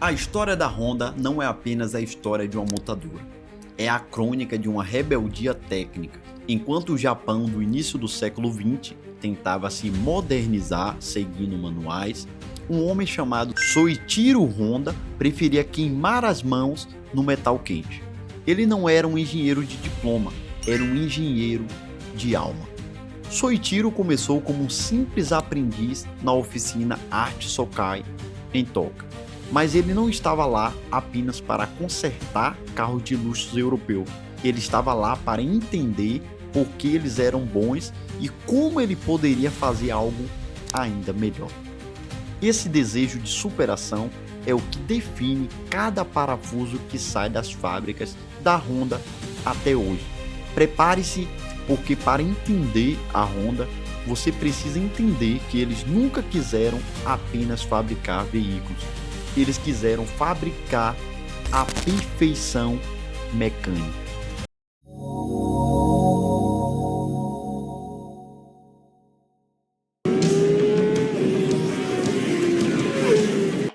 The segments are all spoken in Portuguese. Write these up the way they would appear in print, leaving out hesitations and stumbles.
A história da Honda não é apenas a história de uma montadora. É a crônica de uma rebeldia técnica. Enquanto o Japão do início do século XX tentava se modernizar seguindo manuais, um homem chamado Soichiro Honda preferia queimar as mãos no metal quente. Ele não era um engenheiro de diploma, era um engenheiro de alma. Soichiro começou como um simples aprendiz na oficina Art Sokai, em Toca. Mas ele não estava lá apenas para consertar carros de luxo europeus. Ele estava lá para entender por que eles eram bons e como ele poderia fazer algo ainda melhor. Esse desejo de superação é o que define cada parafuso que sai das fábricas da Honda até hoje. Prepare-se, porque para entender a Honda, você precisa entender que eles nunca quiseram apenas fabricar veículos. Eles quiseram fabricar a perfeição mecânica.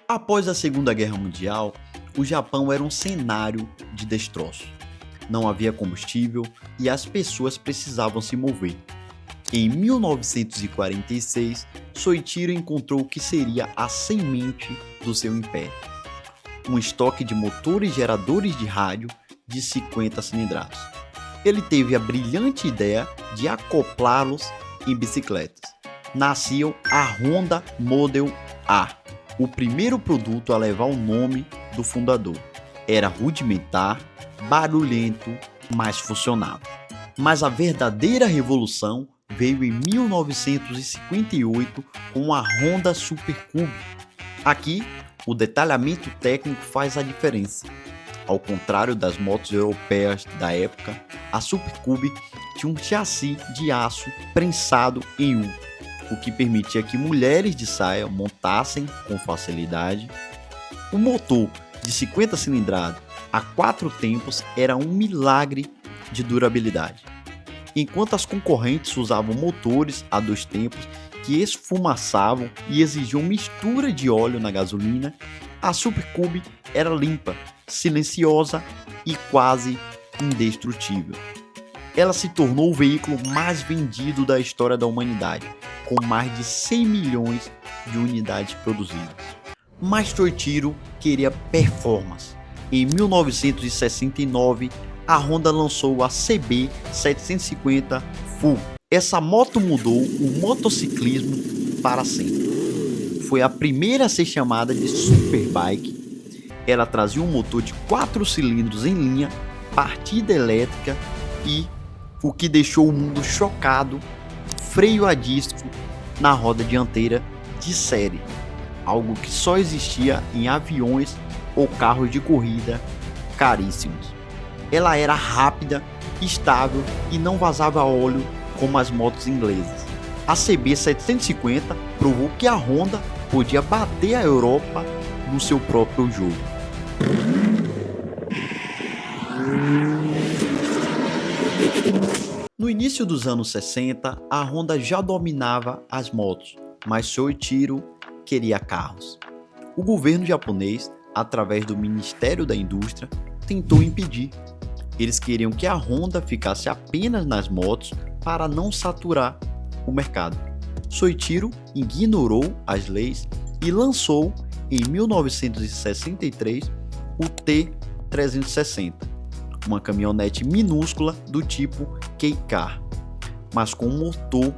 Após a Segunda Guerra Mundial, o Japão era um cenário de destroços. Não havia combustível e as pessoas precisavam se mover. Em 1946, Soichiro encontrou o que seria a semente do seu império: um estoque de motores geradores de rádio de 50 cilindrados. Ele teve a brilhante ideia de acoplá-los em bicicletas. Nasceu a Honda Model A, o primeiro produto a levar o nome do fundador. Era rudimentar, barulhento, mas funcionava. Mas a verdadeira revolução veio em 1958 com a Honda Super Cube. Aqui, o detalhamento técnico faz a diferença. Ao contrário das motos europeias da época, a Super Cube tinha um chassi de aço prensado em U, o que permitia que mulheres de saia montassem com facilidade. O motor de 50 cilindradas a 4 tempos era um milagre de durabilidade. Enquanto as concorrentes usavam motores a 2 tempos que esfumaçavam e exigiam mistura de óleo na gasolina, a Super Cube era limpa, silenciosa e quase indestrutível. Ela se tornou o veículo mais vendido da história da humanidade, com mais de 100 milhões de unidades produzidas. Mas Soichiro queria performance. Em 1969, a Honda lançou a CB 750 Full. Essa moto mudou o motociclismo para sempre. Foi a primeira a ser chamada de Superbike. Ela trazia um motor de 4 cilindros em linha, partida elétrica e, o que deixou o mundo chocado, freio a disco na roda dianteira de série, algo que só existia em aviões ou carros de corrida caríssimos. Ela era rápida, estável e não vazava óleo como as motos inglesas. A CB 750 provou que a Honda podia bater a Europa no seu próprio jogo. No início dos anos 60, a Honda já dominava as motos, mas Soichiro queria carros. O governo japonês, através do Ministério da Indústria, tentou impedir. Eles queriam que a Honda ficasse apenas nas motos para não saturar o mercado. Soichiro ignorou as leis e lançou em 1963 o T360, uma caminhonete minúscula do tipo Kei-Car, mas com um motor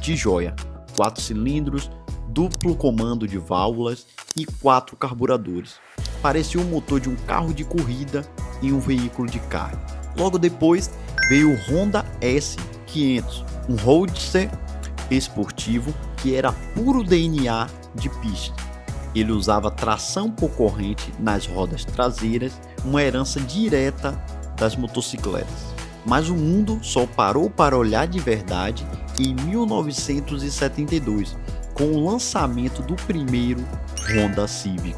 de joia, 4 cilindros, duplo comando de válvulas e 4 carburadores. Parecia o motor de um carro de corrida em um veículo de carga. Logo depois veio o Honda S500, um roadster esportivo que era puro DNA de pista. Ele usava tração por corrente nas rodas traseiras, uma herança direta das motocicletas. Mas o mundo só parou para olhar de verdade em 1972, com o lançamento do primeiro Honda Civic.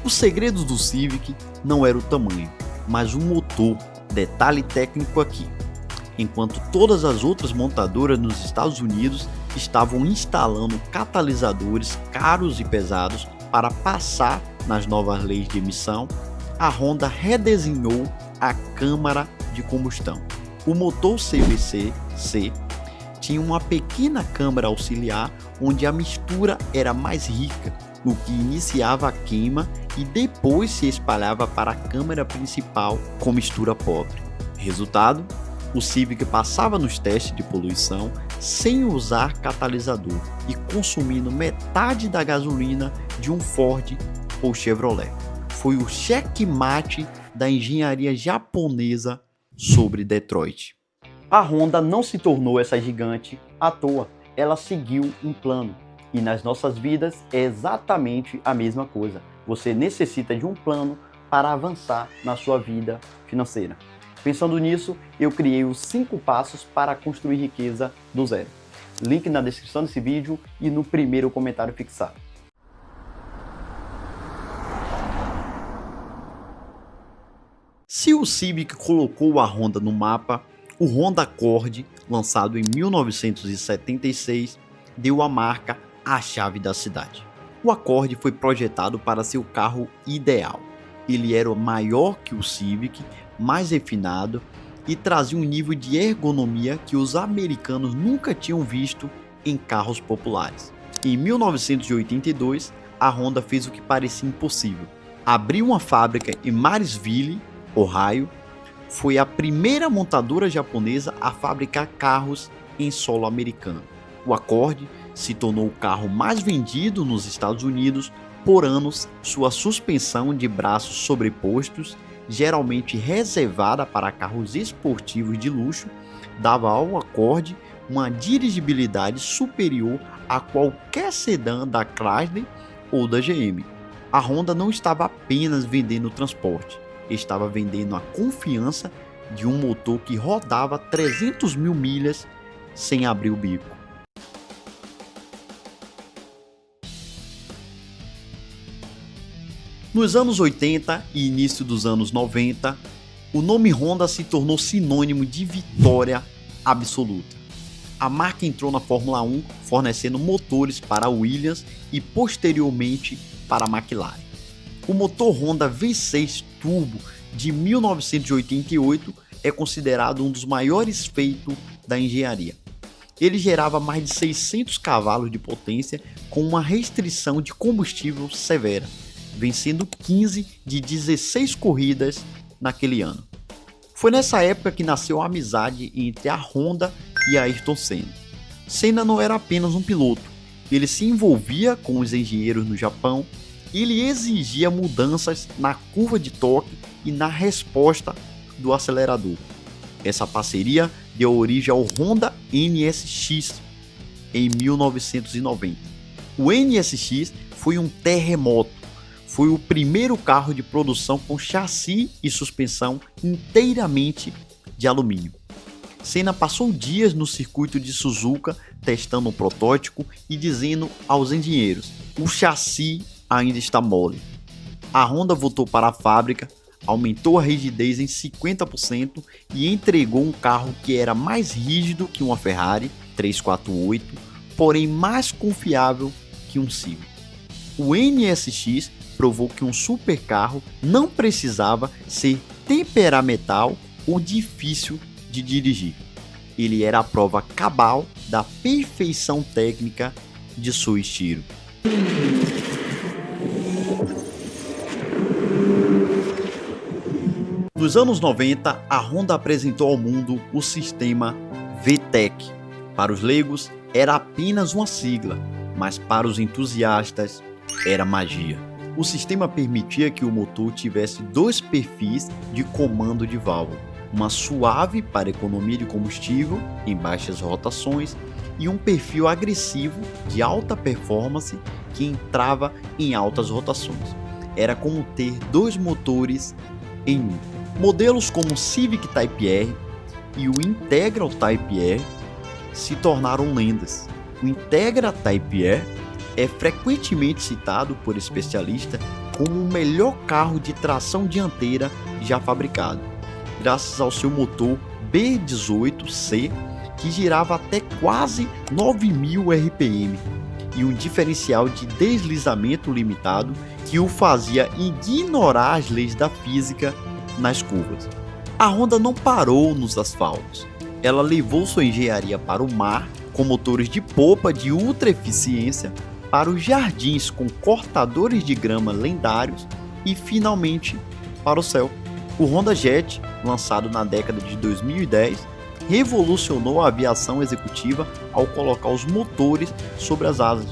O segredo do Civic não era o tamanho, mas o motor. Detalhe técnico aqui: enquanto todas as outras montadoras nos Estados Unidos estavam instalando catalisadores caros e pesados para passar nas novas leis de emissão, a Honda redesenhou a câmara de combustão. O motor CVC-C tinha uma pequena câmara auxiliar onde a mistura era mais rica, o que iniciava a queima e depois se espalhava para a câmara principal com mistura pobre. Resultado: o Civic passava nos testes de poluição sem usar catalisador e consumindo metade da gasolina de um Ford ou Chevrolet. Foi o checkmate da engenharia japonesa sobre Detroit. A Honda não se tornou essa gigante à toa, ela seguiu um plano. E nas nossas vidas é exatamente a mesma coisa. Você necessita de um plano para avançar na sua vida financeira. Pensando nisso, eu criei os 5 passos para construir riqueza do zero. Link na descrição desse vídeo e no primeiro comentário fixado. Se o Civic colocou a Honda no mapa, o Honda Accord, lançado em 1976, deu à marca a chave da cidade. O Accord foi projetado para ser o carro ideal. Ele era maior que o Civic, mais refinado e trazia um nível de ergonomia que os americanos nunca tinham visto em carros populares. Em 1982, a Honda fez o que parecia impossível. Abriu uma fábrica em Marysville, Ohio. Foi a primeira montadora japonesa a fabricar carros em solo americano. O Accord se tornou o carro mais vendido nos Estados Unidos por anos. Sua suspensão de braços sobrepostos, geralmente reservada para carros esportivos de luxo, dava ao Accord uma dirigibilidade superior a qualquer sedã da Chrysler ou da GM. A Honda não estava apenas vendendo transporte, estava vendendo a confiança de um motor que rodava 300 mil milhas sem abrir o bico. Nos anos 80 e início dos anos 90, o nome Honda se tornou sinônimo de vitória absoluta. A marca entrou na Fórmula 1 fornecendo motores para a Williams e posteriormente para a McLaren. O motor Honda V6 Turbo de 1988 é considerado um dos maiores feitos da engenharia. Ele gerava mais de 600 cavalos de potência com uma restrição de combustível severa, vencendo 15 de 16 corridas naquele ano. Foi nessa época que nasceu a amizade entre a Honda e Ayrton Senna. Senna não era apenas um piloto, ele se envolvia com os engenheiros no Japão e ele exigia mudanças na curva de torque e na resposta do acelerador. Essa parceria deu origem ao Honda NSX em 1990. O NSX foi um terremoto. Foi o primeiro carro de produção com chassi e suspensão inteiramente de alumínio. Senna passou dias no circuito de Suzuka testando o protótipo e dizendo aos engenheiros: o chassi ainda está mole. A Honda voltou para a fábrica, aumentou a rigidez em 50% e entregou um carro que era mais rígido que uma Ferrari 348, porém mais confiável que um Civic. O NSX provou que um supercarro não precisava ser temperamental ou difícil de dirigir. Ele era a prova cabal da perfeição técnica de seu estilo. Nos anos 90, a Honda apresentou ao mundo o sistema VTEC. Para os leigos, era apenas uma sigla, mas para os entusiastas, era magia. O sistema permitia que o motor tivesse 2 perfis de comando de válvula, uma suave para economia de combustível em baixas rotações e um perfil agressivo de alta performance que entrava em altas rotações. Era como ter 2 motores em um. Modelos como o Civic Type R e o Integra Type R se tornaram lendas. O Integra Type R é frequentemente citado por especialistas como o melhor carro de tração dianteira já fabricado, graças ao seu motor B18C que girava até quase 9.000 RPM e um diferencial de deslizamento limitado que o fazia ignorar as leis da física nas curvas. A Honda não parou nos asfaltos. Ela levou sua engenharia para o mar, com motores de popa de ultra eficiência, para os jardins com cortadores de grama lendários e, finalmente, para o céu. O Honda Jet, lançado na década de 2010, revolucionou a aviação executiva ao colocar os motores sobre as asas,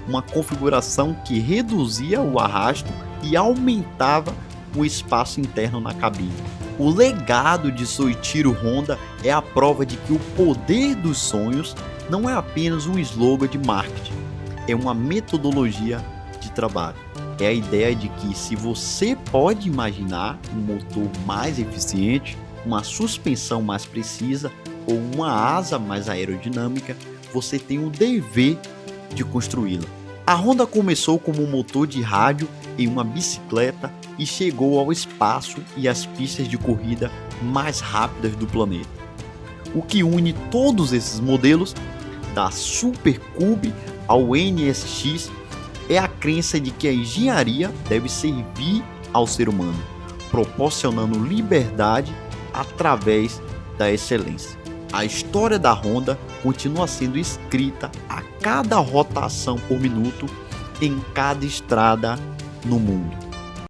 uma configuração que reduzia o arrasto e aumentava o espaço interno na cabine. O legado de Soichiro Honda é a prova de que o poder dos sonhos não é apenas um slogan de marketing, é uma metodologia de trabalho. É a ideia de que se você pode imaginar um motor mais eficiente, uma suspensão mais precisa ou uma asa mais aerodinâmica, você tem o dever de construí-la. A Honda começou como um motor de rádio em uma bicicleta e chegou ao espaço e às pistas de corrida mais rápidas do planeta. O que une todos esses modelos, da Super Cube ao NSX, é a crença de que a engenharia deve servir ao ser humano, proporcionando liberdade através da excelência. A história da Honda continua sendo escrita a cada rotação por minuto em cada estrada no mundo.